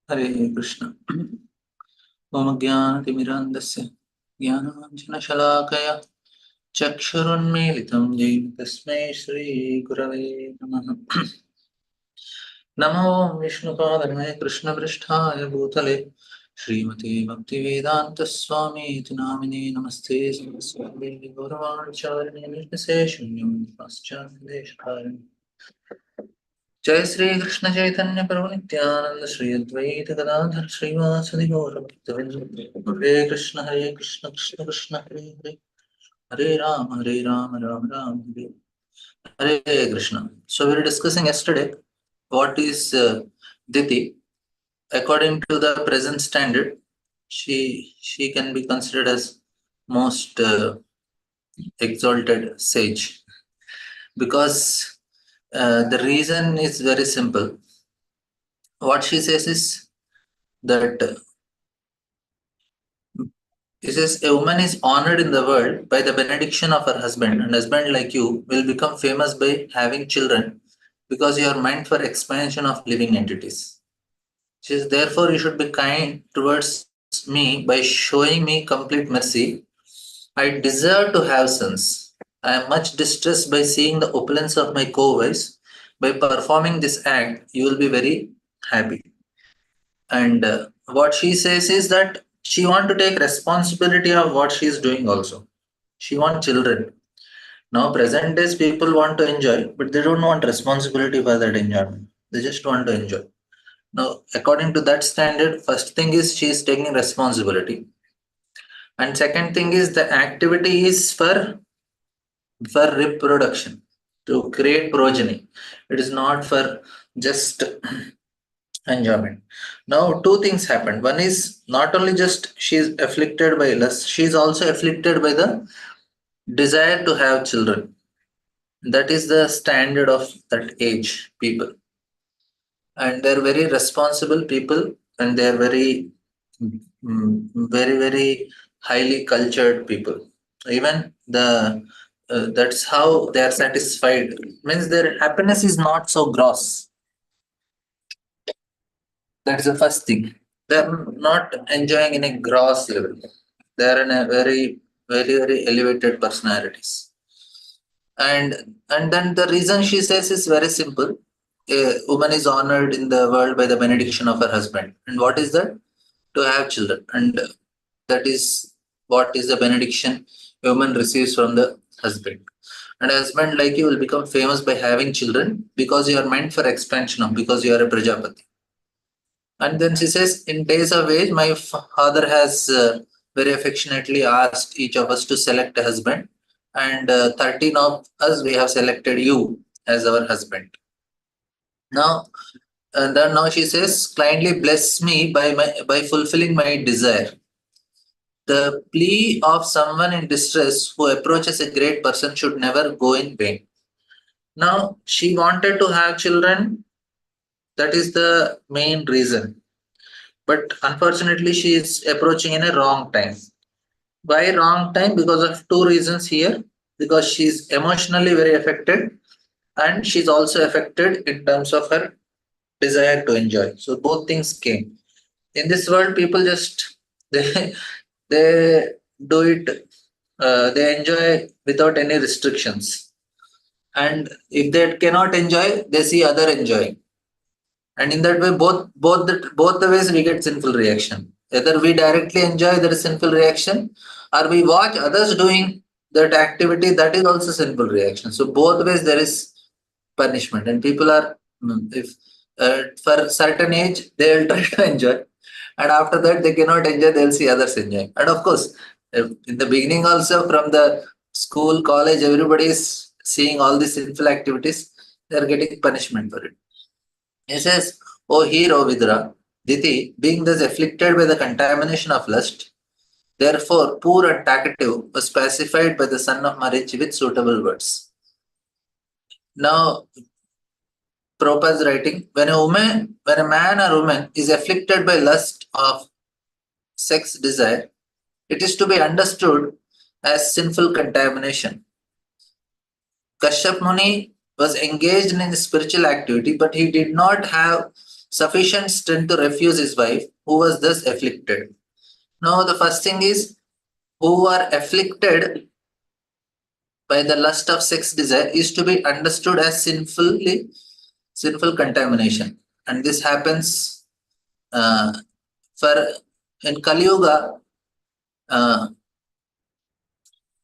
हरे कृष्ण। मम ज्ञानतिमिरान्धस्य ज्ञानाञ्जनशलाकया चक्षुरुन्मीलितं येन तस्मै श्रीगुरवे नमः। नमो विष्णुपादनाय कृष्णपृष्ठाय भूतले श्रीमते भक्तिवेदान्तस्वामीति नामिने नमस्ते सरस्वती गौरवाचार्य निर्विशेषशून्यं पाश्चात्यदेशकारिणि जय श्री कृष्ण चैतन्य प्रभु नित्यानंद श्री अद्वैत गदाधर श्रीवासदि गौर भक्तवृंद। हरे कृष्ण कृष्ण कृष्ण हरे हरे हरे राम राम राम हरे Krishna. So we were discussing yesterday what is Diti. According to the present standard, she can be considered as most exalted sage because the reason is very simple. What she says is that he says a woman is honored in the world by the benediction of her husband, and husband like you will become famous by having children because you are meant for expansion of living entities. She says, therefore, you should be kind towards me by showing me complete mercy. I deserve to have sons. I am much distressed by seeing the opulence of my co-wives. By performing this act, you will be very happy. And what she says is that she wants to take responsibility of what she is doing also. She wants children. Now, present days people want to enjoy, but they don't want responsibility for that enjoyment. They just want to enjoy. Now, according to that standard, first thing is she is taking responsibility, and second thing is the activity is for reproduction to create progeny. It is not for just enjoyment. Now, two things happened. One is not only just she is afflicted by lust, she is also afflicted by the desire to have children. That is the standard of that age people, and they're very responsible people, and they're very highly cultured people. Even that's how they are satisfied. Means their happiness is not so gross. That's the first thing. They're not enjoying in a gross level. They're in a very elevated personalities. And then the reason she says is very simple. A woman is honored in the world by the benediction of her husband. And what is that? To have children. And that is what is the benediction a woman receives from the husband. And a husband like you will become famous by having children because you are meant for expansion of, because you are a Prajapati. And then she says, in days of age, my father has very affectionately asked each of us to select a husband. And 13 of us, we have selected you as our husband. Now, and then now she says, kindly bless me by fulfilling my desire. The plea of someone in distress who approaches a great person should never go in vain. Now, she wanted to have children. That is the main reason. But unfortunately, she is approaching in a wrong time. Why wrong time? Because of two reasons here. Because she is emotionally very affected, and she's also affected in terms of her desire to enjoy. So both things came. In this world, people just they they do it. They enjoy without any restrictions, and if they cannot enjoy, they see other enjoying, and in that way, both the ways we get sinful reaction. Either we directly enjoy the sinful reaction, or we watch others doing that activity, that is also sinful reaction. So both ways there is punishment, and people are if for certain age they will try to enjoy, and after that they cannot enjoy, they'll see others enjoying. And of course, in the beginning also, from the school, college, everybody is seeing all these sinful activities, they are getting punishment for it. He says, O hero Vidra, Diti, being thus afflicted by the contamination of lust, therefore poor and talkative, was pacified by the son of Marichi with suitable words. Now, Prabhupada's writing, when a man or woman is afflicted by lust of sex desire, it is to be understood as sinful contamination. Kashyap Muni was engaged in spiritual activity, but he did not have sufficient strength to refuse his wife, who was thus afflicted. Now, the first thing is, who are afflicted by the lust of sex desire is to be understood as sinful contamination, and this happens for in Kali Yuga.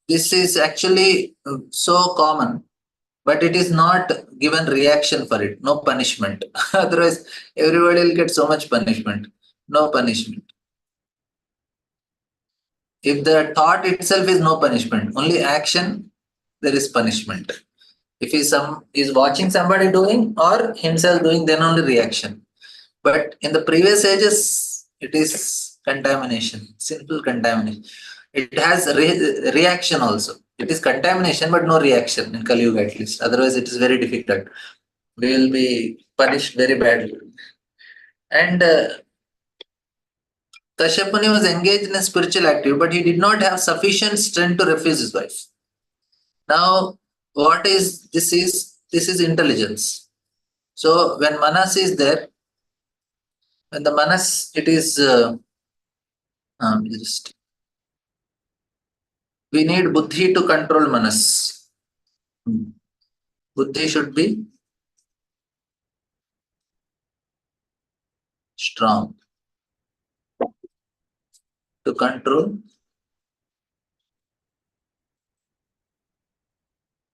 This is actually so common, but it is not given reaction for it, no punishment. Otherwise, everybody will get so much punishment. No punishment. If the thought itself is no punishment, only action, there is punishment. If is watching somebody doing or himself doing, then only reaction. But in the previous ages, it is contamination, simple contamination. It has reaction also. It is contamination, but no reaction in Kali Yuga at least. Otherwise, it is very difficult. We will be punished very badly. And Kashyapuni was engaged in a spiritual activity, but he did not have sufficient strength to refuse his wife. Now, what is this? This is intelligence. So when manas is there, when the manas, it is just we need buddhi to control manas. Buddhi should be strong to control.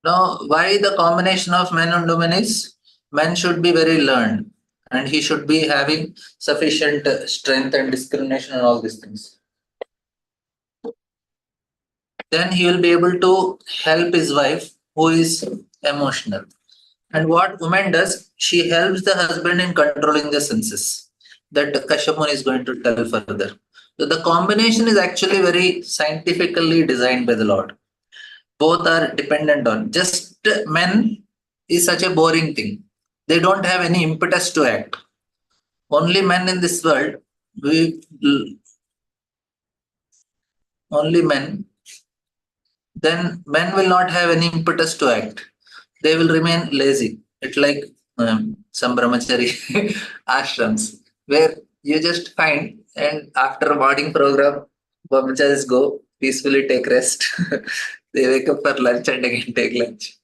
Now, why the combination of men and women is men should be very learned and he should be having sufficient strength and discrimination and all these things. Then he will be able to help his wife who is emotional. And what woman does, she helps the husband in controlling the senses. That Kashyapuni is going to tell further. So the combination is actually very scientifically designed by the Lord. Both are dependent on. Just men is such a boring thing. They don't have any impetus to act. Only men in this world, only men, then men will not have any impetus to act. They will remain lazy. It's like some brahmachari ashrams where you just find, and after a morning program, brahmacharis go peacefully take rest. They wake up for lunch and again take lunch.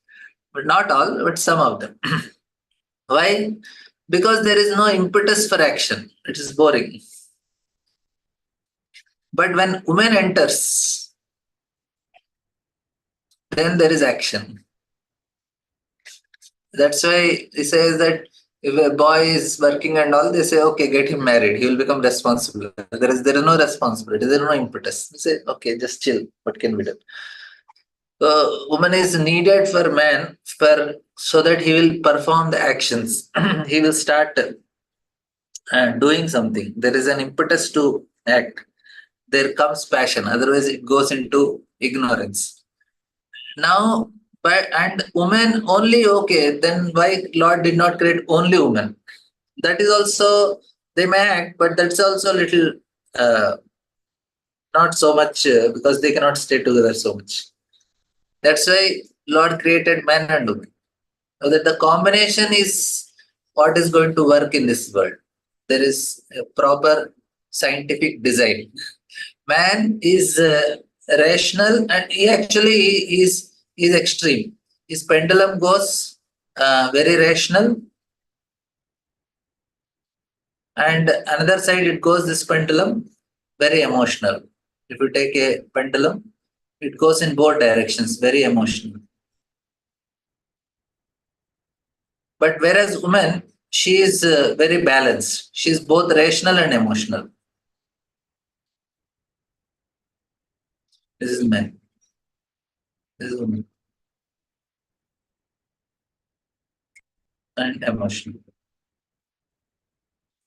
But not all, but some of them. Why? Because there is no impetus for action. It is boring. But when woman enters, then there is action. That's why he says that if a boy is working and all, they say, okay, get him married. He will become responsible. There is no responsibility. There is no impetus. They say, okay, just chill. What can be done? So woman is needed for man so that he will perform the actions. He will start doing something. There is an impetus to act. There comes passion. Otherwise, it goes into ignorance. Now, and women only, okay, then why Lord did not create only women? That is also, they may act, but that's also a little not so much because they cannot stay together so much. That's why Lord created man and woman. So that the combination is what is going to work in this world. There is a proper scientific design. Man is rational and he actually is extreme. His pendulum goes very rational, and another side it goes this pendulum very emotional. If you take a pendulum, it goes in both directions, very emotional. But whereas woman, she is very balanced. She is both rational and emotional. This is man. This is woman. And emotional.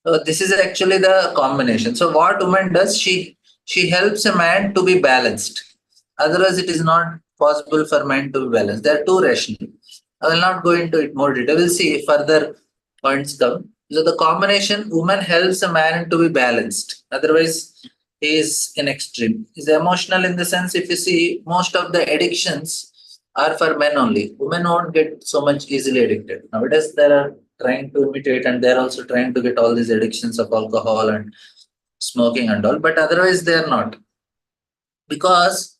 So this is actually the combination. So what woman does, she helps a man to be balanced. Otherwise, it is not possible for man to be balanced. They are too rational. I will not go into it more detail. We'll see if further points come. So the combination, woman helps a man to be balanced. Otherwise, he is in extreme. He's emotional in the sense, if you see, most of the addictions are for men only. Women won't get so much easily addicted. Nowadays, there are trying to imitate, and they're also trying to get all these addictions of alcohol and smoking and all, but otherwise they are not, because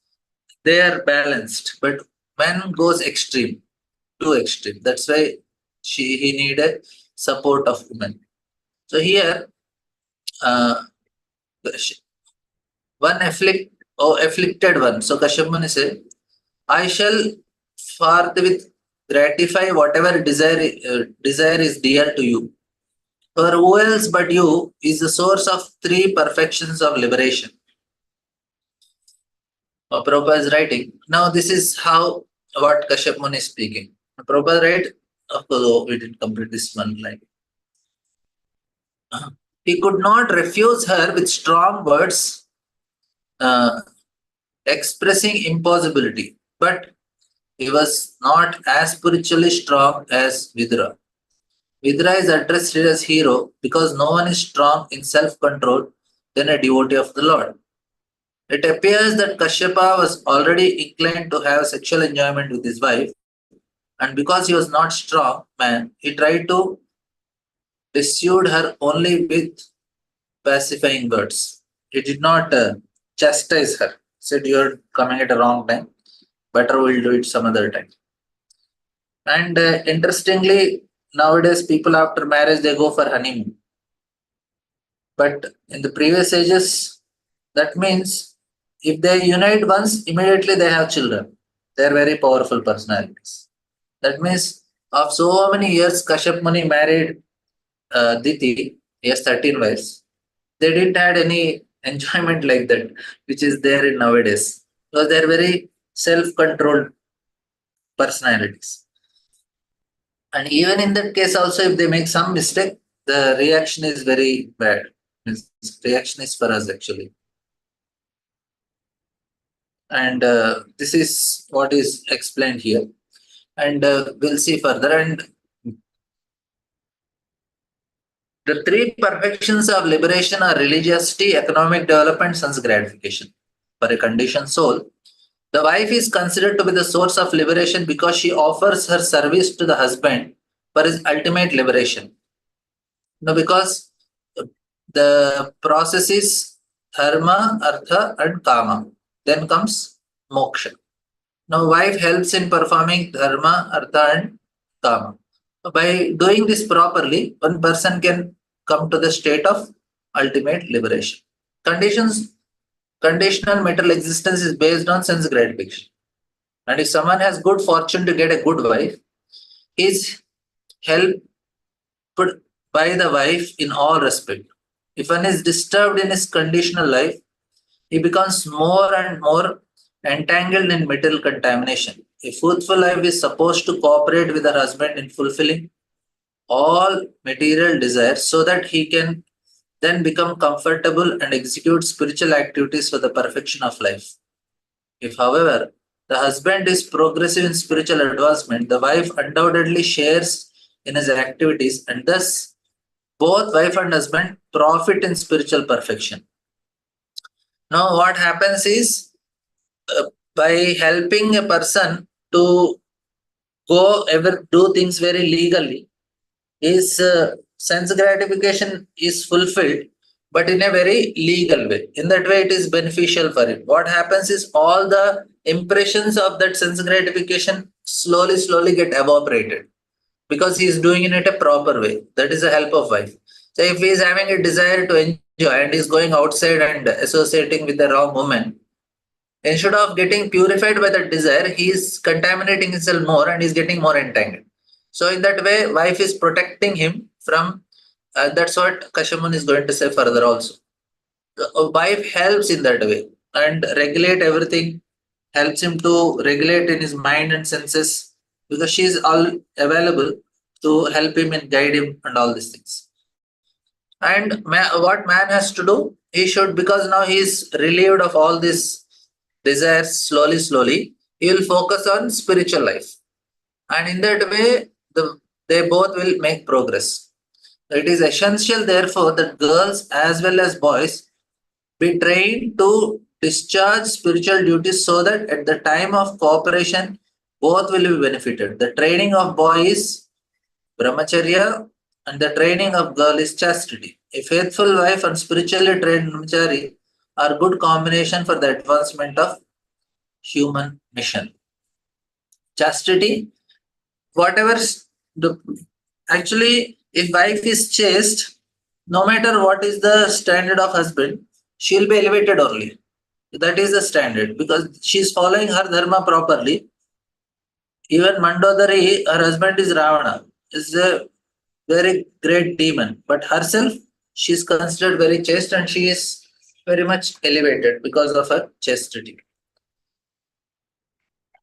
they are balanced. But man goes extreme, too extreme. That's why he needed support of women. So here, uh, one afflicted one. So Kashyap Muni said, I shall forthwith gratify whatever desire is dear to you. For who else but you is the source of three perfections of liberation. Prabhupada is writing. Now this is how what Kashyap Muni is speaking. Prabhupada write, of course, we didn't complete this one line. He could not refuse her with strong words expressing impossibility, but he was not as spiritually strong as Vidura. Vidura is addressed here as hero because no one is strong in self-control than a devotee of the Lord. It appears that Kashyapa was already inclined to have sexual enjoyment with his wife, and because he was not strong man, he tried to dissuade her only with pacifying words. He did not chastise her. Said, "You're coming at a wrong time. Better we'll do it some other time." And interestingly, nowadays people after marriage they go for honeymoon. But in the previous ages, that means if they unite once, immediately they have children. They are very powerful personalities. That means of so many years, Kashyap Muni married Diti. He has 13 wives. They didn't had any enjoyment like that, which is there in nowadays. Because they are very self-controlled personalities. And even in that case, also, if they make some mistake, the reaction is very bad. Means reaction is for us actually. And this is what is explained here. And we'll see further. And the three perfections of liberation are religiosity, economic development, sense gratification. For a conditioned soul, the wife is considered to be the source of liberation because she offers her service to the husband for his ultimate liberation. No, because the process is dharma, artha, and kama. Then comes moksha. Now, wife helps in performing dharma, artha, and kama. By doing this properly, one person can come to the state of ultimate liberation. Conditional material existence is based on sense gratification. And if someone has good fortune to get a good wife, he is helped by the wife in all respect. If one is disturbed in his conditional life, he becomes more and more entangled in material contamination. A fruitful wife is supposed to cooperate with her husband in fulfilling all material desires so that he can then become comfortable and execute spiritual activities for the perfection of life. If, however, the husband is progressive in spiritual advancement, the wife undoubtedly shares in his activities, and thus both wife and husband profit in spiritual perfection. Now, what happens is by helping a person to do things very legally, his sense gratification is fulfilled, but in a very legal way. In that way, it is beneficial for him. What happens is all the impressions of that sense gratification slowly get evaporated because he is doing it a proper way. That is the help of wife. So if he is having a desire to enjoy and is going outside and associating with the wrong woman, instead of getting purified by that desire, he is contaminating himself more and is getting more entangled. So in that way, wife is protecting him from. That's what Kashyap Muni is going to say further also. A wife helps in that way and regulate everything, helps him to regulate in his mind and senses because she is all available to help him and guide him and all these things. And what man has to do, he should, because now he is relieved of all these desires slowly, he will focus on spiritual life. And in that way, they both will make progress. It is essential, therefore, that girls as well as boys be trained to discharge spiritual duties so that at the time of cooperation, both will be benefited. The training of boys Brahmacharya and the training of girl is chastity. A faithful wife and spiritually trained brahmachari are good combination for the advancement of human mission. Chastity, whatever the actually, if wife is chaste, no matter what is the standard of husband, she will be elevated only. That is the standard because she is following her dharma properly. Even Mandodari, her husband is Ravana, is a very great demon, but herself, she is considered very chaste and she is very much elevated because of her chastity.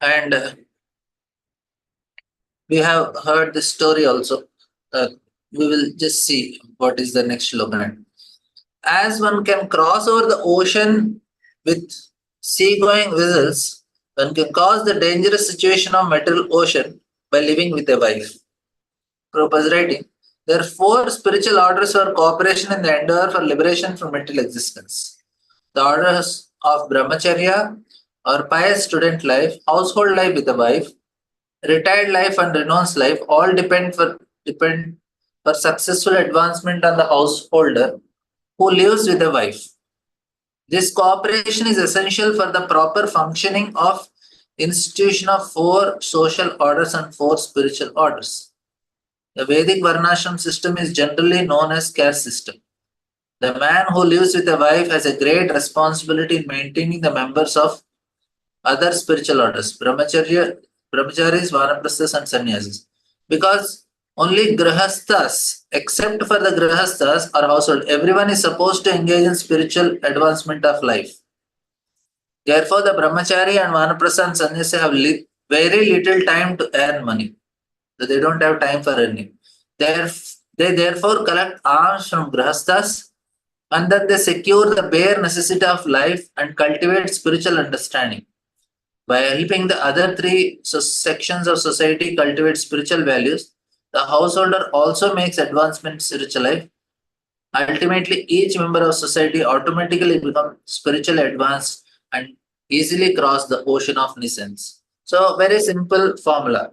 And we have heard this story also. We will just see what is the next slogan. As one can cross over the ocean with seagoing vessels, one can cause the dangerous situation of metal ocean by living with a wife. Prabhupada's writing, there are four spiritual orders for cooperation in the endeavor for liberation from mental existence. The orders of brahmacharya or pious student life, household life with a wife, retired life and renounced life all depend for successful advancement on the householder who lives with a wife. This cooperation is essential for the proper functioning of institution of four social orders and four spiritual orders. The Vedic Varnashram system is generally known as caste system. The man who lives with a wife has a great responsibility in maintaining the members of other spiritual orders, brahmacharis, vanaprasthas, and sannyasis. Because only grahasthas, except for the grahasthas or household, everyone is supposed to engage in spiritual advancement of life. Therefore, the brahmachari and vanaprastha and sannyasi have very little time to earn money. So they don't have time for earning. They therefore collect alms from grahasthas and then they secure the bare necessity of life and cultivate spiritual understanding. By helping the other three sections of society cultivate spiritual values, the householder also makes advancement in spiritual life. Ultimately, each member of society automatically becomes spiritually advanced and easily cross the ocean of nescience. So, very simple formula.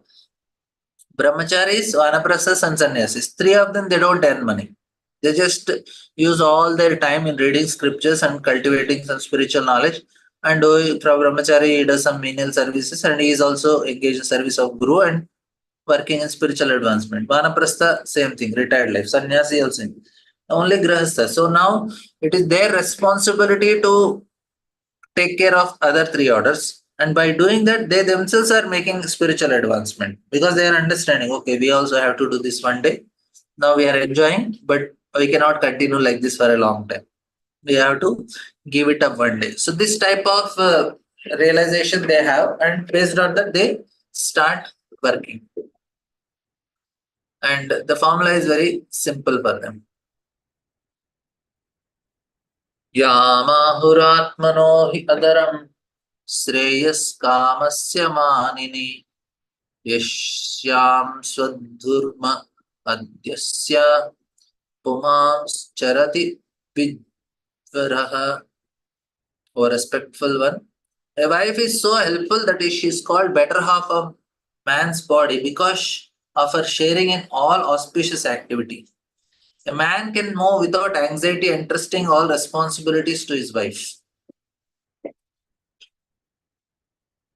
Brahmacharis, Vanaprasthas, and Sannyasis. Three of them, they don't earn money. They just use all their time in reading scriptures and cultivating some spiritual knowledge. And from Brahmachari, he does some menial services and he is also engaged in service of Guru and working in spiritual advancement. Vanaprastha, same thing, retired life. Sannyasi also. Only Grahastha. So now it is their responsibility to take care of other three orders. And by doing that, they themselves are making spiritual advancement because they are understanding, okay, we also have to do this one day. Now we are enjoying, but we cannot continue like this for a long time. We have to give it up one day. So this type of realization they have, and based on that, they start working. And the formula is very simple for them. Yamahuratmano hi adaram Shreyas kamasya manini Yashyam swadhurma adyasya pumam charati vidvaraha. O respectful one. A wife is so helpful that she is called better half of man's body because of her sharing in all auspicious activity. A man can move without anxiety entrusting all responsibilities to his wife.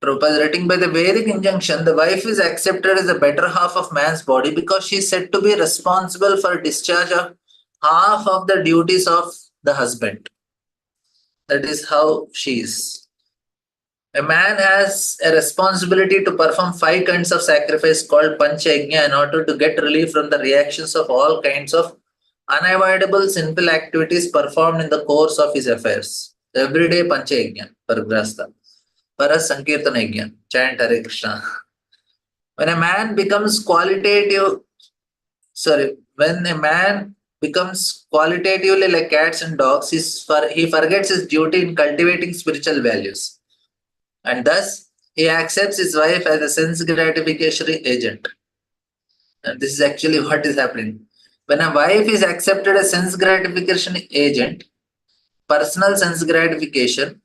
Prabhupada writing by the Vedic injunction, the wife is accepted as the better half of man's body because she is said to be responsible for discharge of half of the duties of the husband. That is how she is. A man has a responsibility to perform 5 kinds of sacrifice called Panchayagnya in order to get relief from the reactions of all kinds of unavoidable sinful activities performed in the course of his affairs. Everyday Panchayagnya for Grasta. For us, Sankirtana Yajna, chant Hare Krishna. When a man becomes when a man becomes qualitatively like cats and dogs, he forgets his duty in cultivating spiritual values. And thus, he accepts his wife as a sense gratification agent. And this is actually what is happening. When a wife is accepted as sense gratification agent, personal sense gratification,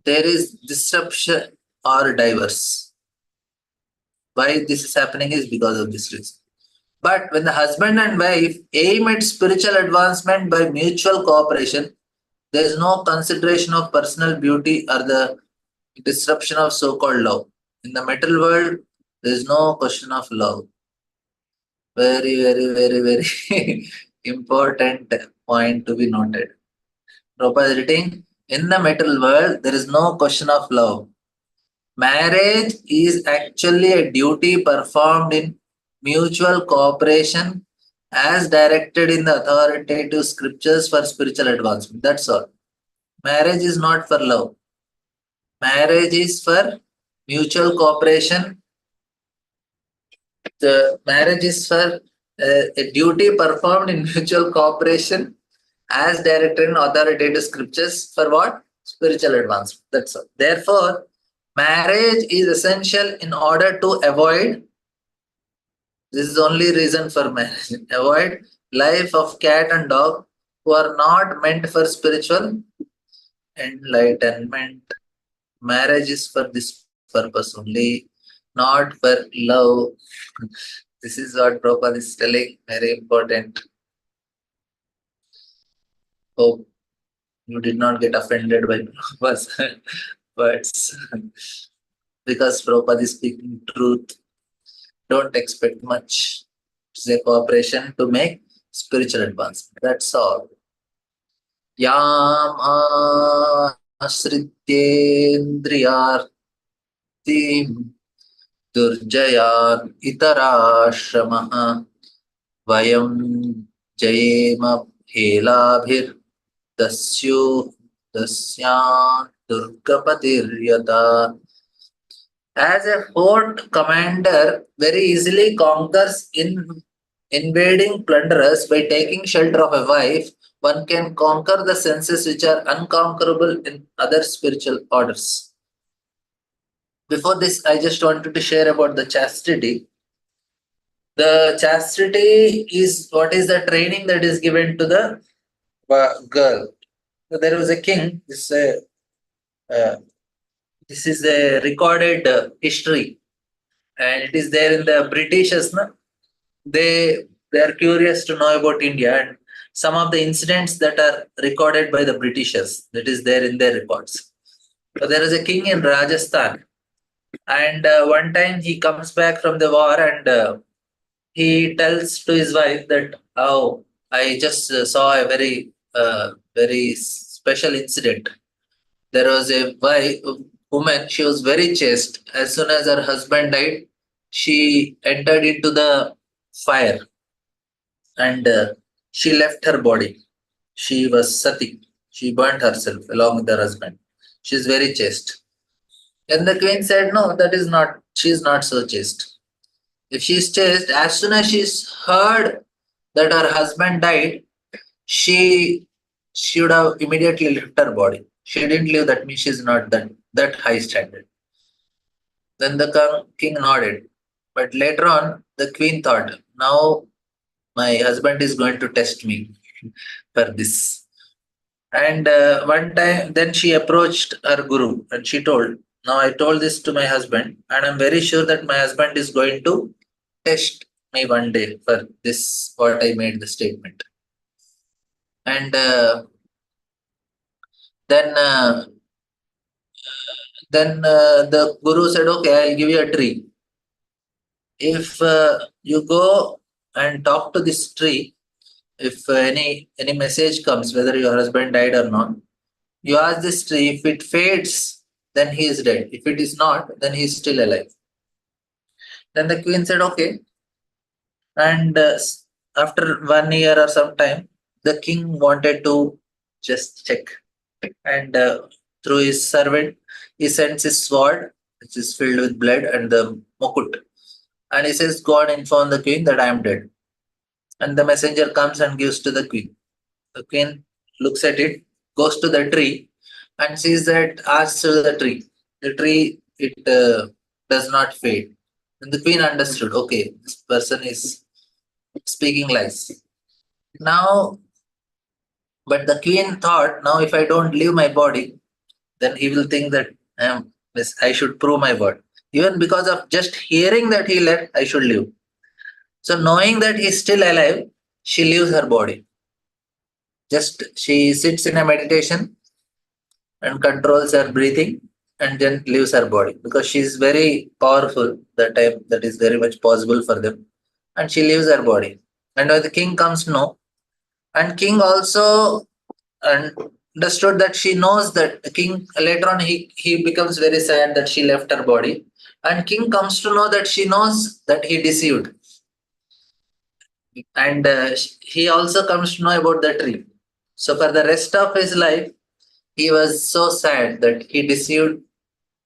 there is disruption or diverse. Why this is happening is because of this reason. But when the husband and wife aim at spiritual advancement by mutual cooperation, there is no consideration of personal beauty or the disruption of so-called love. In the material world, there is no question of love. Very, very, very, very important point to be noted. Prabhupada is writing, in the material world, there is no question of love. Marriage is actually a duty performed in mutual cooperation as directed in the authoritative scriptures for spiritual advancement. That's all. Marriage is not for love. Marriage is for mutual cooperation. The marriage is for a duty performed in mutual cooperation as directed in authoritative scriptures for what? Spiritual advancement. That's all. Therefore, marriage is essential in order to avoid, this is the only reason for marriage, avoid life of cat and dog who are not meant for spiritual enlightenment. Marriage is for this purpose only, not for love. This is what Prabhupada is telling, very important. Hope you did not get offended by Prabhupada's words. Because Prabhupada is speaking truth. Don't expect much. It's a cooperation to make spiritual advancement. That's all. Yam asrityendriyartim durjayan itarashramah vayam jayema bhelabhir dasyu dasyan durgapatiryata. As a fort commander very easily conquers in invading plunderers by taking shelter of a wife, one can conquer the senses which are unconquerable in other spiritual orders. Before this, I just wanted to share about the chastity. The chastity is what is the training that is given to the girl. So there was a king. This is a recorded history, and it is there in the Britishers. No? They are curious to know about India and some of the incidents that are recorded by the Britishers, that is there in their records. So there is a king in Rajasthan, and one time he comes back from the war and he tells to his wife that, oh, I just saw a very special incident. There was a woman, she was very chaste. As soon as her husband died, she entered into the fire and she left her body. She was sati. She burnt herself along with her husband. She is very chaste. And the queen said, no, that is not, she is not so chaste. If she is chaste, as soon as she heard that her husband died, she should have immediately left her body. She didn't leave, that means she is not that high standard. Then the king nodded. But later on, the queen thought, now my husband is going to test me for this. And one time, then she approached her guru and she told, now I told this to my husband, and I'm very sure that my husband is going to test me one day for this, what I made the statement. And then the guru said, okay, I'll give you a tree. If you go and talk to this tree, if any message comes, whether your husband died or not, you ask this tree, if it fades, then he is dead. If it is not, then he is still alive. Then the queen said, okay. And after 1 year or some time, the king wanted to just check. And through his servant, he sends his sword, which is filled with blood, and the mukut. And he says, go and inform the queen that I am dead. And the messenger comes and gives to the queen. The queen looks at it, goes to the tree, and sees that, asks to the tree. The tree, it does not fade. And the queen understood, okay, this person is speaking lies. Now, but the queen thought, now if I don't leave my body, then he will think that I should prove my word. Even because of just hearing that he left, I should live. So knowing that he's still alive, she leaves her body. Just she sits in a meditation and controls her breathing and then leaves her body because she is very powerful that time. That is very much possible for them. And she leaves her body. And when the king comes to know, and king also understood that she knows that the king later on he becomes very sad that she left her body. And king comes to know that she knows that he deceived. And he also comes to know about the tree. So for the rest of his life, he was so sad that he deceived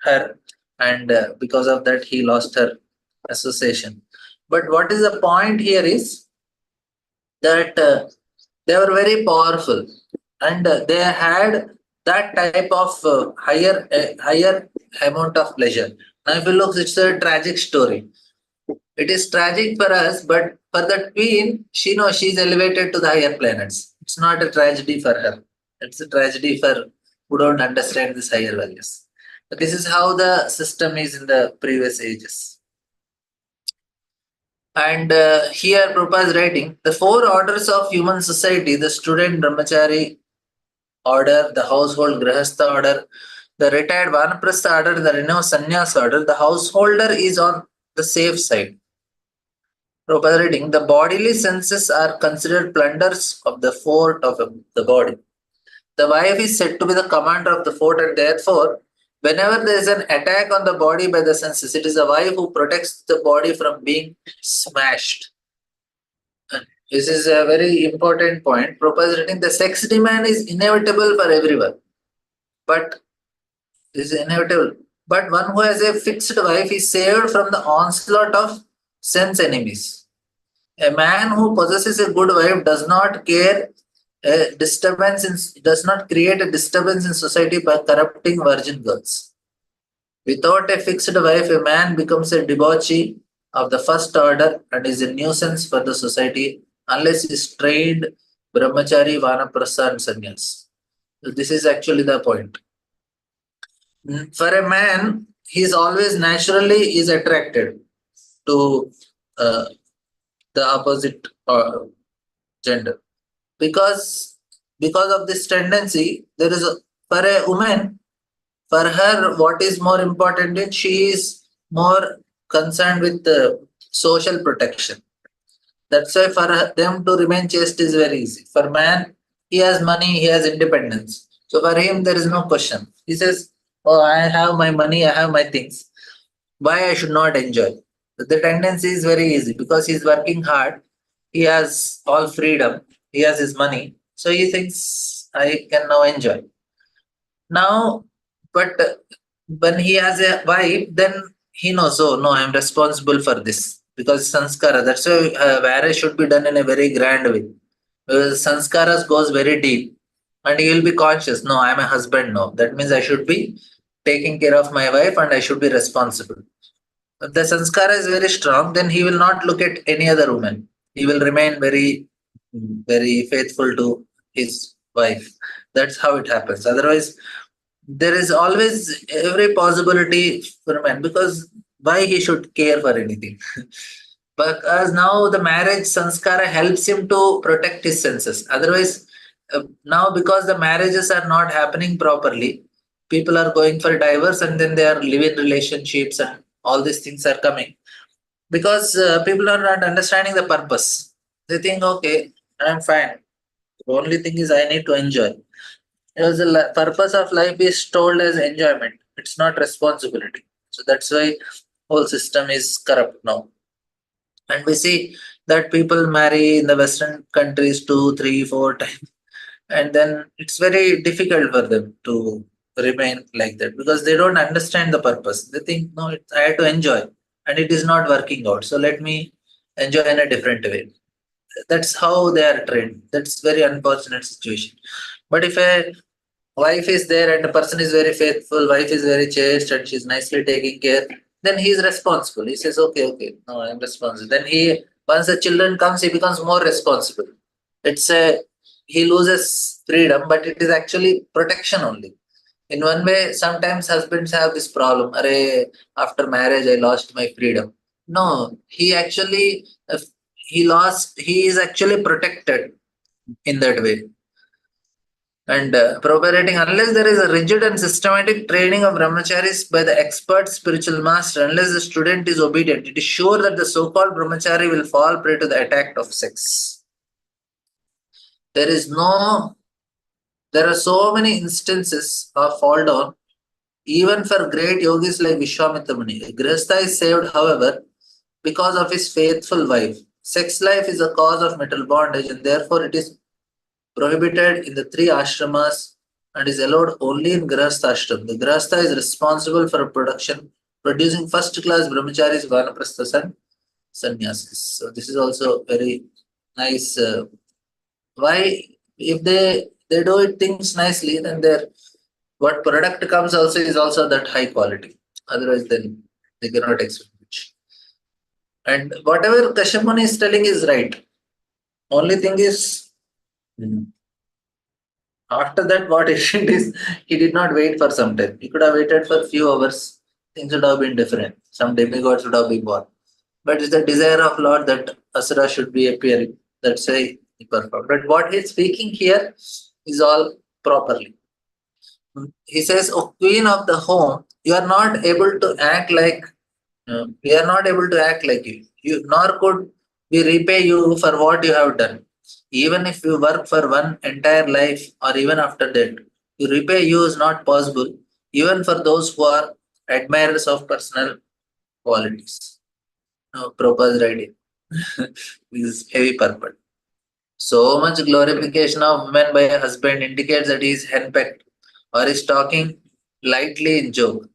her, and because of that, he lost her association. But what is the point here is that they were very powerful, and they had that type of higher amount of pleasure. Now, if you look, it's a tragic story. It is tragic for us, but for the queen, she knows she's elevated to the higher planets. It's not a tragedy for her. It's a tragedy for who don't understand these higher values. But this is how the system is in the previous ages. And here Prabhupada is writing the four orders of human society: the student brahmachari order, the household grahastha order, the retired vanaprastha order, the renewed sannyas order. The householder is on the safe side. Prabhupada reading, the bodily senses are considered plunders of the fort of the body. The wife is said to be the commander of the fort, and therefore, whenever there is an attack on the body by the senses, it is the wife who protects the body from being smashed. And this is a very important point. Prabhupada is writing, the sex demand is inevitable for everyone, but this is inevitable. But one who has a fixed wife is saved from the onslaught of sense enemies. A man who possesses a good wife does not care a disturbance in, does not create a disturbance in society by corrupting virgin girls. Without a fixed wife, a man becomes a debauchee of the first order and is a nuisance for the society unless he is trained brahmachari, vanaprastha, and sannyas. So this is actually the point. For a man, he is always naturally is attracted to the opposite gender because of this tendency. There is for a woman, for her what is more important is she is more concerned with the social protection. That's why for them to remain chaste is very easy. For man, he has money, he has independence, so for him there is no question. He says, oh, I have my money, I have my things, why I should not enjoy? The tendency is very easy because he's working hard, he has all freedom, he has his money, so he thinks I can now enjoy. Now, but when he has a wife, then he knows, oh no, I'm responsible for this because sanskara. That's why marriage should be done in a very grand way. Sanskaras goes very deep, and he will be conscious. No, I'm a husband now. That means I should be taking care of my wife, and I should be responsible. If the sanskara is very strong, then he will not look at any other woman. He will remain very faithful to his wife. That's how it happens. Otherwise, there is always every possibility for a man because why he should care for anything? Because now the marriage sanskara helps him to protect his senses. Otherwise, now because the marriages are not happening properly, people are going for divorce and then they are living relationships and all these things are coming because people are not understanding the purpose. They think, okay, I'm fine. The only thing is I need to enjoy. Because the purpose of life is told as enjoyment. It's not responsibility. So that's why whole system is corrupt now. And we see that people marry in the Western countries 2, 3, 4 times, and then it's very difficult for them to remain like that because they don't understand the purpose. They think, no, I have to enjoy, and it is not working out. So let me enjoy in a different way. That's how they are trained. That's very unfortunate situation. But if a wife is there and the person is very faithful, wife is very chaste and she's nicely taking care, then he is responsible. He says, okay, no, I'm responsible. Then he, once the children comes, he becomes more responsible. It's a, he loses freedom, but it is actually protection only. In one way, sometimes husbands have this problem. Array, after marriage, I lost my freedom. No, he is actually protected in that way. And properating, unless there is a rigid and systematic training of brahmacharis by the expert spiritual master, unless the student is obedient, it is sure that the so-called brahmachari will fall prey to the attack of sex. There is no, there are so many instances of fall down, even for great yogis like Vishwamitra Muni. Grihastha is saved, however, because of his faithful wife. Sex life is a cause of mental bondage, and therefore it is prohibited in the three ashramas and is allowed only in Grihastha ashram. The Grihastha is responsible for producing first-class brahmacharis, vanaprasthas and sannyasis. So this is also very nice. Why, if they do it things nicely, then their what product comes also is also that high quality. Otherwise, then they cannot expect much. And whatever Kashyapmuni is telling is right. Only thing is, after that, what he did is he did not wait for some time. He could have waited for a few hours. Things would have been different. Some demigods would have been born. But it's the desire of Lord that Asura should be appearing. That's why he performed. But what he's speaking here is all properly. He says, "O queen of the home, you are not able to act like we are not able to act like you, nor could we repay you for what you have done. Even if you work for one entire life or even after that, to repay you is not possible, even for those who are admirers of personal qualities." No, Prabhupada's writing. This is heavy purpose. So much glorification of women by a husband indicates that he is henpecked or is talking lightly in joke.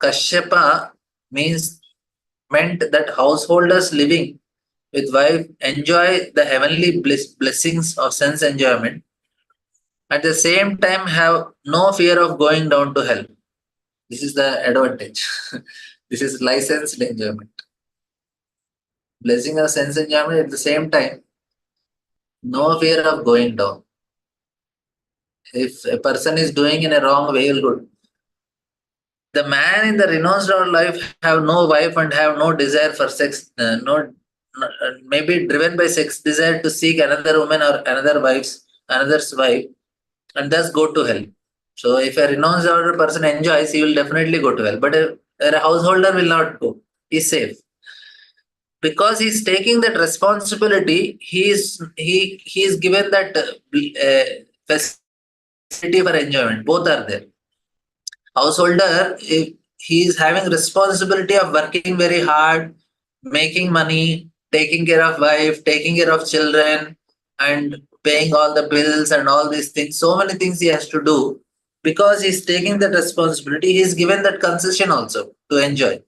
Kashyapa meant that householders living with wife enjoy the heavenly blessings of sense enjoyment, at the same time have no fear of going down to hell. This is the advantage. This is licensed enjoyment. Blessing of sense enjoyment at the same time, no fear of going down. If a person is doing in a wrong way, he'll go. The man in the renounced out life have no wife and have no desire for sex, maybe driven by sex desire to seek another woman or another's wife, and thus go to hell. So if a renounced order person enjoys, he will definitely go to hell. But a householder will not go. He's safe. Because he's taking that responsibility, he is given that facility for enjoyment. Both are there. Householder, if he is having responsibility of working very hard, making money, taking care of wife, taking care of children, and paying all the bills and all these things. So many things he has to do. Because he's taking that responsibility, he's given that concession also to enjoy.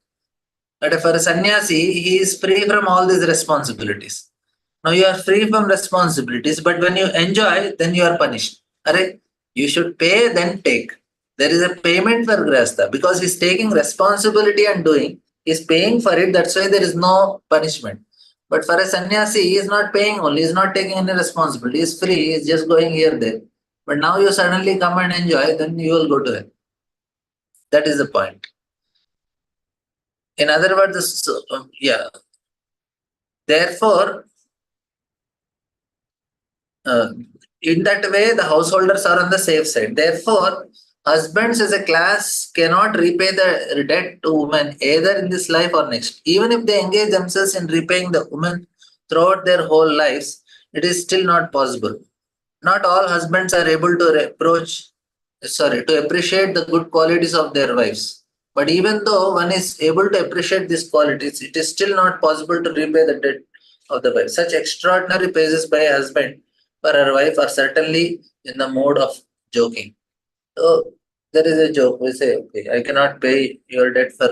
But for a sannyasi, he is free from all these responsibilities. Now you are free from responsibilities, but when you enjoy, then you are punished. Arre, you should pay, then take. There is a payment for grahastha because he's taking responsibility and doing, he's paying for it. That's why there is no punishment. But for a sannyasi, he is not paying only, he's not taking any responsibility. He's free, he's just going here, there. But now you suddenly come and enjoy, then you will go to hell. That is the point. In other words, yeah. Therefore, in that way, the householders are on the safe side. Therefore, husbands as a class cannot repay the debt to women either in this life or next. Even if they engage themselves in repaying the women throughout their whole lives, it is still not possible. Not all husbands are able to appreciate the good qualities of their wives. But even though one is able to appreciate these qualities, it is still not possible to repay the debt of the wife. Such extraordinary praises by a husband for her wife are certainly in the mode of joking. So there is a joke. We say, okay, I cannot pay your debt for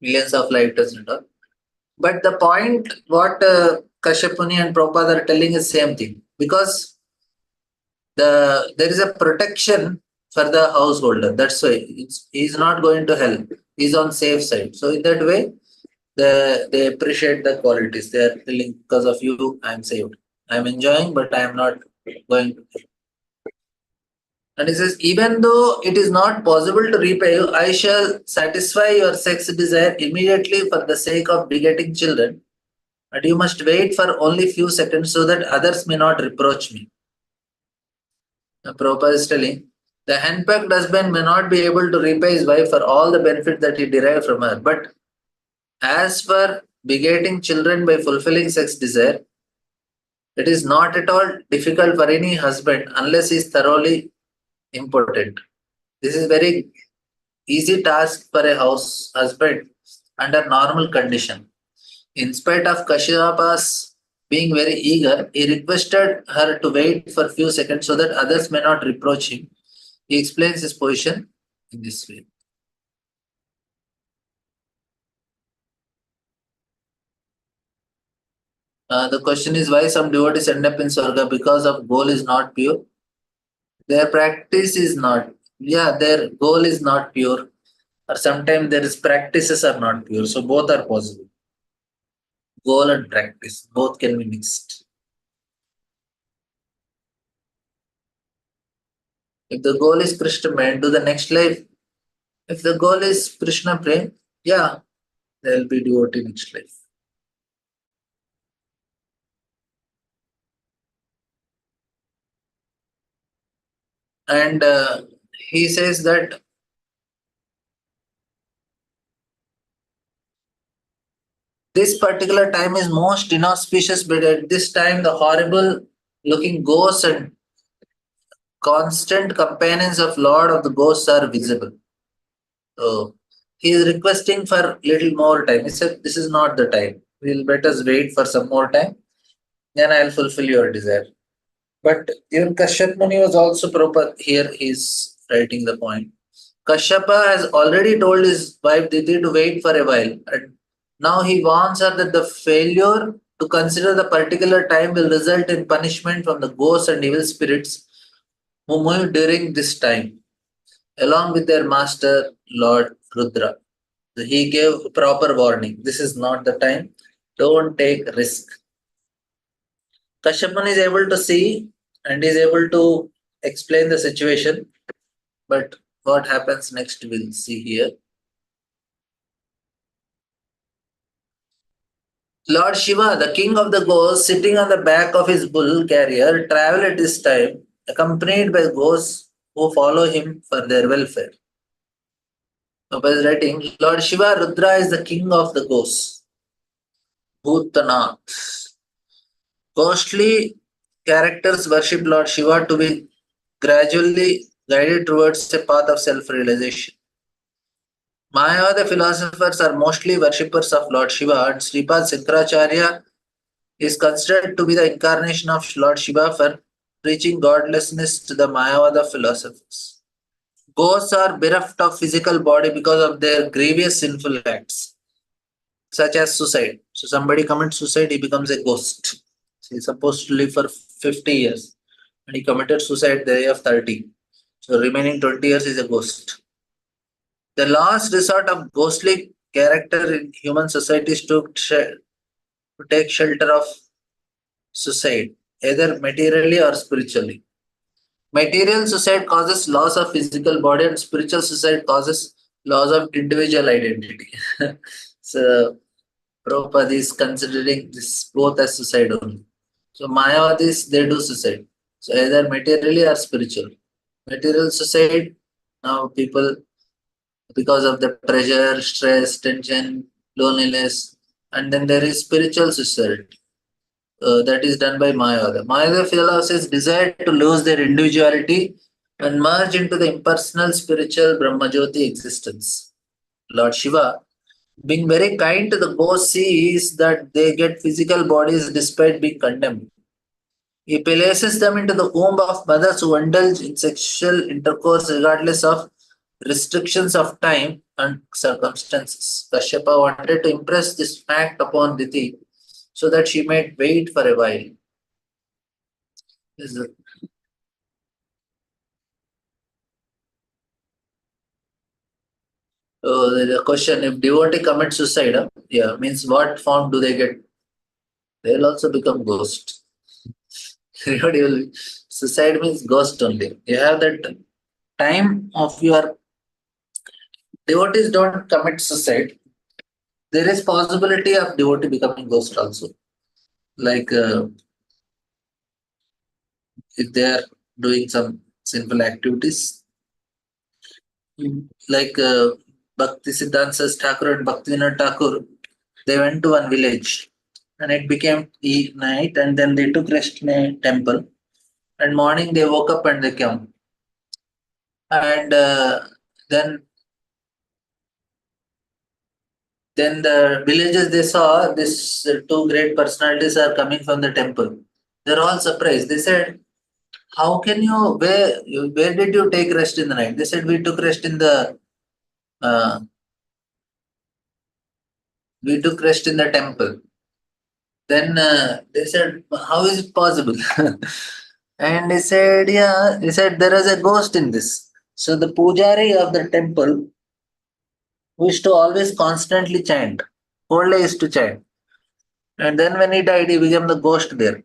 millions of lifetimes and all. But the point what Kashyapuni and Prabhupada are telling is same thing. Because there is a protection for the householder. That's why he's not going to hell. He's on safe side. So in that way, they appreciate the qualities. They are telling, because of you, I'm saved. I'm enjoying, but I'm not going to. And he says, even though it is not possible to repay you, I shall satisfy your sex desire immediately for the sake of begetting children. But you must wait for only few seconds so that others may not reproach me. The Prabhupada is telling, the henpecked husband may not be able to repay his wife for all the benefit that he derived from her. But as for begetting children by fulfilling sex desire, it is not at all difficult for any husband unless he is thoroughly impotent. This is very easy task for a house husband under normal condition. In spite of Kashyapa's being very eager, he requested her to wait for a few seconds so that others may not reproach him. He explains his position in this way. The question is why some devotees end up in Swarga because of goal is not pure. Their practice is not, yeah, their goal is not pure, or sometimes their practices are not pure. So both are possible. Goal and practice, both can be mixed. If the goal is Krishna Prem, do the next life. If the goal is Krishna Prem, yeah, there will be devotee next life. And he says that this particular time is most inauspicious, but at this time the horrible looking ghosts and constant companions of Lord of the Ghosts are visible. So he is requesting for little more time. He said, this is not the time. We'll let us wait for some more time. Then I'll fulfill your desire. But even Kashyap Muni was also proper. Here he's writing the point. Kashyapa has already told his wife Diti to wait for a while. And now he warns her that the failure to consider the particular time will result in punishment from the ghosts and evil spirits who move during this time, along with their master, Lord Rudra. So he gave proper warning. This is not the time. Don't take risk. Kashyap is able to see and is able to explain the situation. But what happens next, we'll see here. Lord Shiva, the king of the ghosts, sitting on the back of his bull carrier, travel at this time, accompanied by ghosts who follow him for their welfare. So by writing, Lord Shiva Rudra is the king of the ghosts. Bhutanath. Ghostly characters worship Lord Shiva to be gradually guided towards a path of self-realization. Mayavada philosophers are mostly worshippers of Lord Shiva, and Sripad Sankaracharya is considered to be the incarnation of Lord Shiva for preaching godlessness to the Mayavada philosophers. Ghosts are bereft of physical body because of their grievous sinful acts, such as suicide. So somebody commits suicide, he becomes a ghost. So he's supposed to live for 50 years, and he committed suicide at the age of 30. So remaining 20 years is a ghost. The last resort of ghostly character in human society is to take shelter of suicide, either materially or spiritually. Material suicide causes loss of physical body, and spiritual suicide causes loss of individual identity. So Prabhupada is considering this both as suicide only. So Mayavadis, they do suicide. So either materially or spiritual. Material suicide, now people, because of the pressure, stress, tension, loneliness, and then there is spiritual suicide. That is done by Mayavada. Mayavada philosophers desire to lose their individuality and merge into the impersonal spiritual Brahmajyoti existence. Lord Shiva, being very kind to the ghosts, sees that they get physical bodies despite being condemned. He places them into the womb of mothers who indulge in sexual intercourse regardless of restrictions of time and circumstances. Kashyapa wanted to impress this fact upon Diti so that she might wait for a while. This is the question, if devotee commits suicide, yeah, means what form do they get? They'll also become ghost. Everybody will be. Suicide means ghost only. You have that time of your devotees don't commit suicide. There is possibility of devotee becoming ghost also. Like if they are doing some sinful activities, like Bhakti Siddhanta Thakur and Bhaktivinoda Thakur, they went to one village and it became night and then they took rest in a temple and morning they woke up and they came and then the villagers they saw this two great personalities are coming from the temple. They're all surprised. They said, "How can you? Where did you take rest in the night?" They said, "We took rest in the uh, we took rest in the temple." Then they said, "How is it possible?" And he said, "Yeah." He said, "There is a ghost in this." So the pujari of the temple used to always constantly chant. Whole day used to chant. And then when he died, he became the ghost there.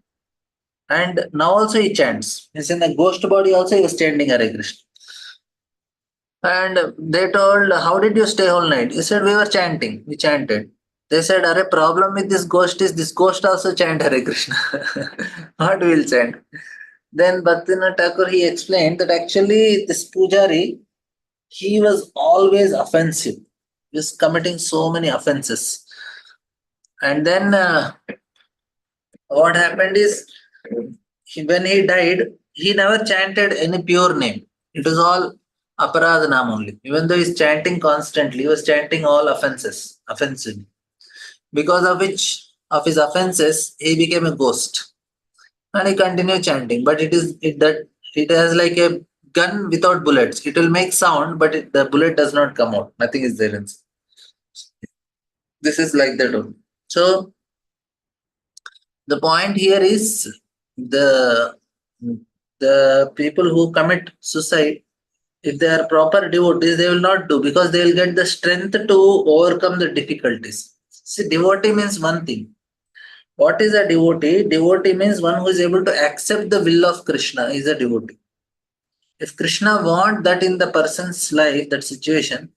And now also he chants. He's in the ghost body also he was chanting Hare Krishna. And they told, "How did you stay all night?" He said, "We were chanting. We chanted." They said, "Are problem with this ghost is this ghost also chant Hare Krishna." What will chant? Then Bhaktivinoda Thakur he explained that actually this pujari he was always offensive. He was committing so many offenses. And then what happened is when he died, he never chanted any pure name. It was all aparadhanam only. Even though he's chanting constantly, he was chanting all offenses, offensive. Because of which of his offenses, he became a ghost. And he continued chanting. But it has like a gun without bullets. It will make sound, but the bullet does not come out. Nothing is there inside. This is like that only. So the point here is the the people who commit suicide, if they are proper devotees, they will not do because they will get the strength to overcome the difficulties. See, devotee means one thing. What is a devotee? Devotee means one who is able to accept the will of Krishna is a devotee. If Krishna want that in the person's life, that situation,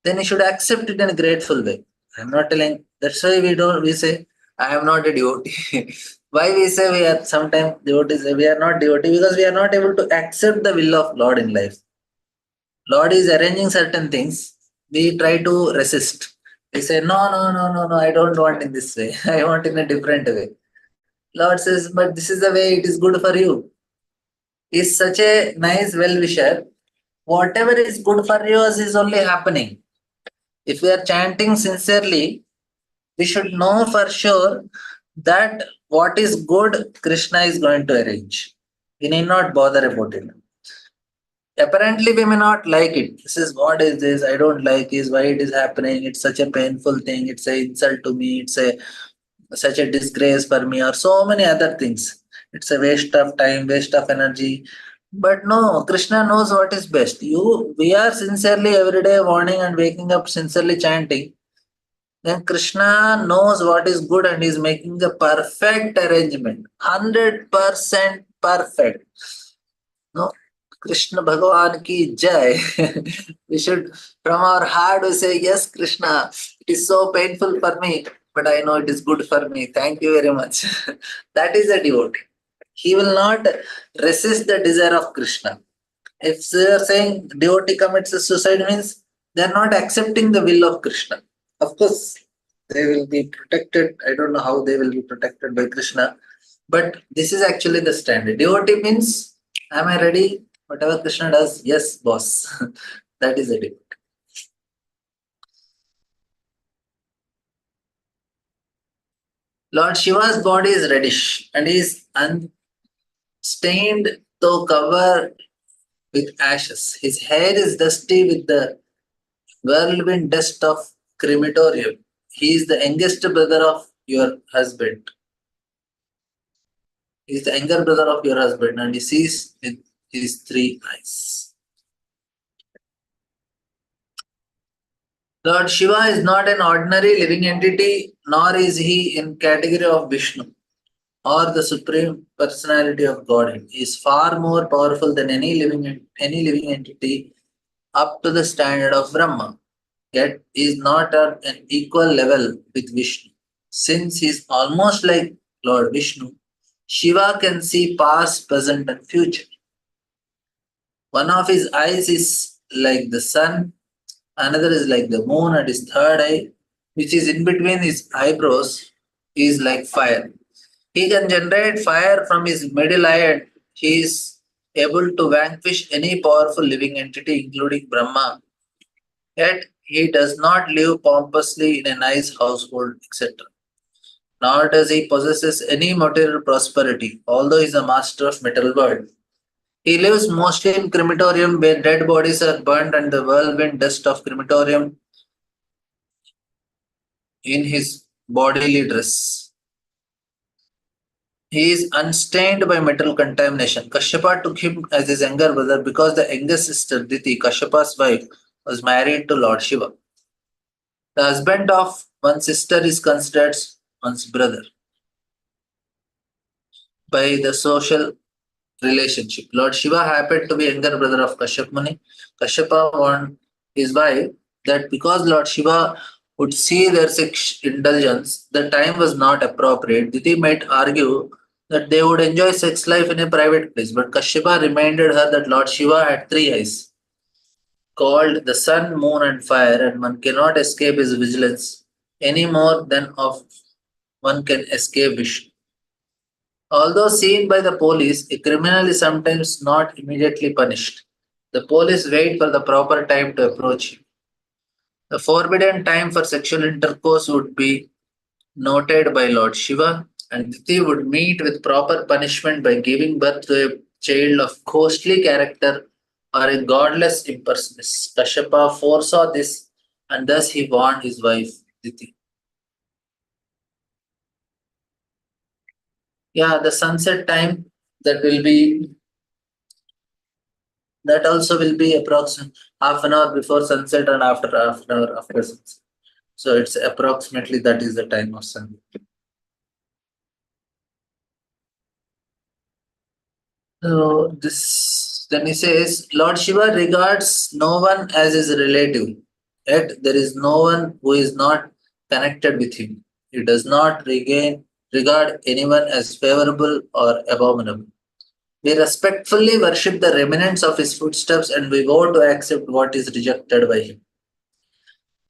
then he should accept it in a grateful way. I'm not telling. That's why we say I am not a devotee. Why we say we are sometimes devotees? We are not devotee because we are not able to accept the will of Lord in life. Lord is arranging certain things. We try to resist. We say no, no, no, no, no. I don't want in this way. I want in a different way. Lord says, but this is the way it is good for you. Is such a nice well wisher. Whatever is good for you is only happening. If we are chanting sincerely, we should know for sure that what is good, Krishna is going to arrange. We need not bother about it. Apparently, we may not like it. This is what is this? I don't like this. Why it is happening? It's such a painful thing. It's a insult to me. It's a such a disgrace for me, or so many other things. It's a waste of time, waste of energy. But no, Krishna knows what is best. We are sincerely every day morning and waking up sincerely chanting. Then Krishna knows what is good and is making a perfect arrangement. 100% perfect. No, Krishna Bhagavan ki jai. We should, from our heart, we say, yes, Krishna, it is so painful for me, but I know it is good for me. Thank you very much. That is a devotee. He will not resist the desire of Krishna. If they are saying devotee commits suicide means they are not accepting the will of Krishna. Of course, they will be protected. I don't know how they will be protected by Krishna, but this is actually the standard. Devotee means, am I ready? Whatever Krishna does, yes, boss. That is a devotee. Lord Shiva's body is reddish and is unstained though covered with ashes. His hair is dusty with the whirlwind dust of crematorium. He is the youngest brother of your husband. He is the younger brother of your husband, and he sees with his three eyes. Lord Shiva is not an ordinary living entity, nor is he in category of Vishnu. or the Supreme Personality of Godhead is far more powerful than any living entity up to the standard of Brahma, yet is not on an equal level with Vishnu. Since he is almost like Lord Vishnu, Shiva can see past, present, and future. One of his eyes is like the sun, another is like the moon, and his third eye, which is in between his eyebrows, is like fire. He can generate fire from his middle eye and he is able to vanquish any powerful living entity, including Brahma. Yet he does not live pompously in a nice household, etc. Nor does he possesses any material prosperity, although he is a master of metal world. He lives mostly in crematorium where dead bodies are burned and the whirlwind dust of crematorium in his bodily dress. He is unstained by metal contamination. Kashyapa took him as his younger brother because the younger sister, Diti, Kashyapa's wife, was married to Lord Shiva. The husband of one sister is considered one's brother by the social relationship. Lord Shiva happened to be younger brother of Kashyap Muni. Kashyapa warned his wife that because Lord Shiva would see their sex indulgence, the time was not appropriate. Diti might argue that they would enjoy sex life in a private place, but Kashyapa reminded her that Lord Shiva had three eyes, called the sun, moon, and fire, and one cannot escape his vigilance any more than of one can escape Vishnu. Although seen by the police, a criminal is sometimes not immediately punished. The police wait for the proper time to approach him. The forbidden time for sexual intercourse would be noted by Lord Shiva, and Diti would meet with proper punishment by giving birth to a child of ghostly character or a godless impersonation. Kashyapa foresaw this, and thus he warned his wife, Diti. Yeah, the sunset time that will be that also will be approximately half an hour before sunset and after half an hour after sunset. So it's approximately that is the time of sunset. So this then he says, Lord Shiva regards no one as his relative, yet there is no one who is not connected with him. He does not regard anyone as favorable or abominable. We respectfully worship the remnants of his footsteps and we vow to accept what is rejected by him.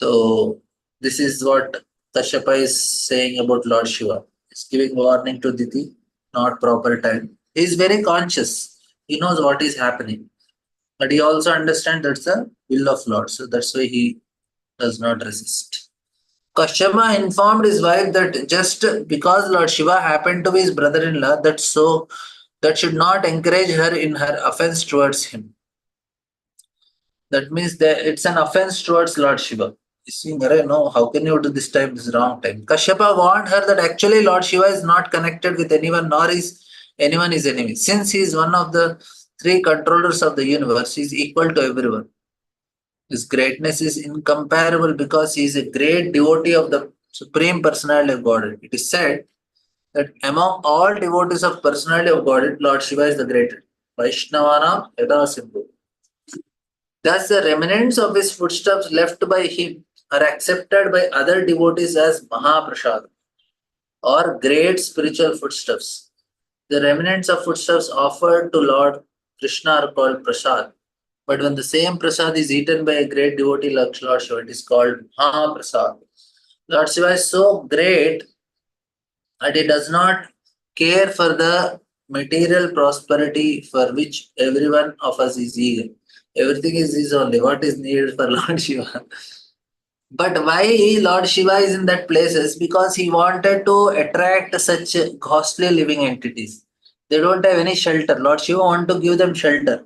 So this is what Kashyapa is saying about Lord Shiva. He's giving warning to Diti, not proper time. He is very conscious. He knows what is happening. But he also understands that's the will of Lord. So that's why he does not resist. Kashyapa informed his wife that just because Lord Shiva happened to be his brother-in-law, that should not encourage her in her offense towards him. That means that it's an offense towards Lord Shiva. He's saying, no, how can you do this time? This is wrong time. Kashyapa warned her that actually Lord Shiva is not connected with anyone, nor is anyone his enemy. Since he is one of the three controllers of the universe, he is equal to everyone. His greatness is incomparable because he is a great devotee of the Supreme Personality of Godhead. It is said that among all devotees of Personality of Godhead, Lord Shiva is the greatest. Vaishnavana Yada Sindhu. Thus, the remnants of his footsteps left by him are accepted by other devotees as Mahaprasad or great spiritual footsteps. The remnants of footsteps offered to Lord Krishna are called Prasad. But when the same Prasad is eaten by a great devotee like Lord Shiva, it is called Mahaprasad. Lord Shiva is so great that he does not care for the material prosperity for which everyone of us is eager. Everything is his only. What is needed for Lord Shiva? But why Lord Shiva is in that place is because he wanted to attract such ghostly living entities. They don't have any shelter. Lord Shiva want to give them shelter.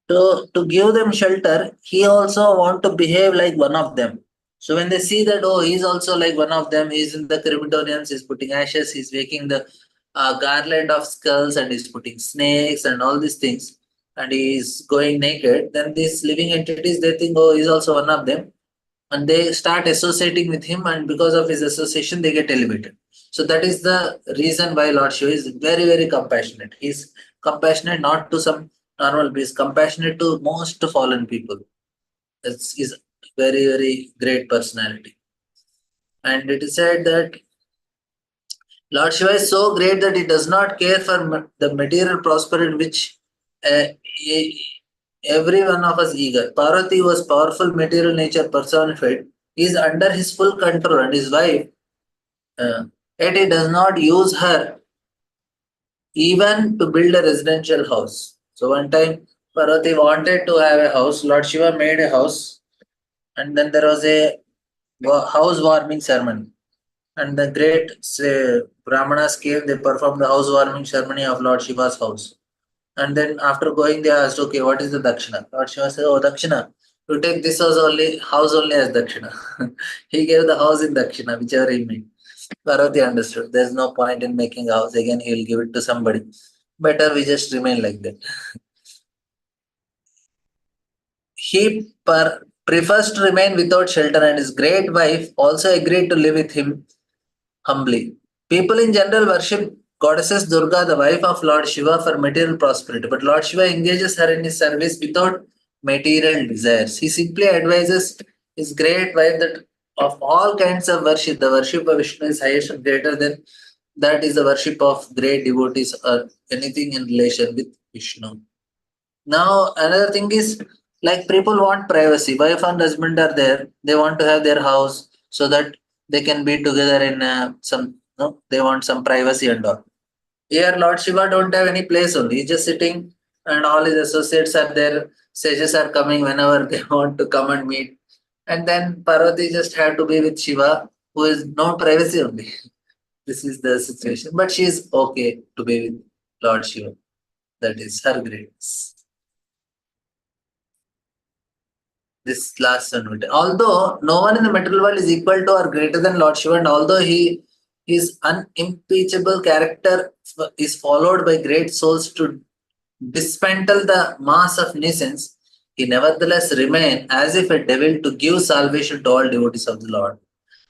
To give them shelter, he also want to behave like one of them. So when they see that, oh, he's also like one of them, he's in the crematoriums, he's putting ashes, he's making the garland of skulls and he's putting snakes and all these things, and he's going naked, then these living entities, they think, oh, he's also one of them. And they start associating with him, and because of his association, they get elevated. So that is the reason why Lord Shiva is very, very compassionate. He's compassionate not to some normal beings, compassionate to most fallen people. It's is very, very great personality. And it is said that Lord Shiva is so great that he does not care for the material prosperity which uh, e- every one of us eager. Parvati was powerful material nature personified. He is under his full control, and his wife, uh, yet he does not use her even to build a residential house. So one time Parvati wanted to have a house. Lord Shiva made a house, and then there was a house warming ceremony. And the great say, Brahmanas came, they performed the house warming ceremony of Lord Shiva's house. And then after going, they asked, okay, what is the Dakshina? Lord Shiva said, oh, Dakshina, you take this house only as Dakshina. He gave the house in Dakshina, whichever he made. Parvati understood. There's no point in making a house again, he will give it to somebody. Better we just remain like that. He prefers to remain without shelter, and his great wife also agreed to live with him humbly. People in general worship goddesses Durga, the wife of Lord Shiva, for material prosperity, but Lord Shiva engages her in his service without material desires. He simply advises his great wife that of all kinds of worship, the worship of Vishnu is highest and greater than that is the worship of great devotees or anything in relation with Vishnu. Now, another thing is like people want privacy. Wife and husband are there. They want to have their house so that they can be together in some. No, they want some privacy and all. Here, Lord Shiva don't have any place only. He's just sitting, and all his associates are there. Sages are coming whenever they want to come and meet. And then Parvati just had to be with Shiva, who is no privacy only. This is the situation. But she is okay to be with Lord Shiva. That is her greatness. This last one. Although no one in the material world is equal to or greater than Lord Shiva, and although his unimpeachable character is followed by great souls to dismantle the mass of nuisance, he nevertheless remain as if a devil to give salvation to all devotees of the Lord.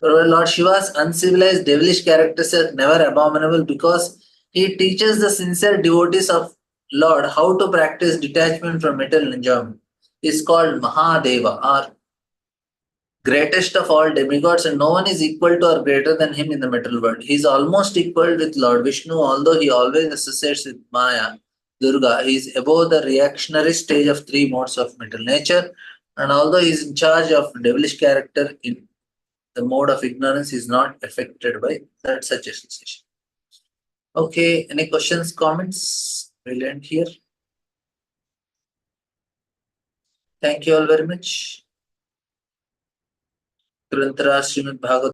Lord Shiva's uncivilized devilish characters are never abominable because he teaches the sincere devotees of Lord how to practice detachment from material enjoyment. He is called Mahadeva or greatest of all demigods, and no one is equal to or greater than him in the material world. He is almost equal with Lord Vishnu, although he always associates with Maya, Durga. He is above the reactionary stage of three modes of material nature, and although he is in charge of devilish character in the mode of ignorance, is not affected by that such association. Okay, any questions, comments? We'll end here. Thank you all very much. Grantara Srimad Bhagavatam.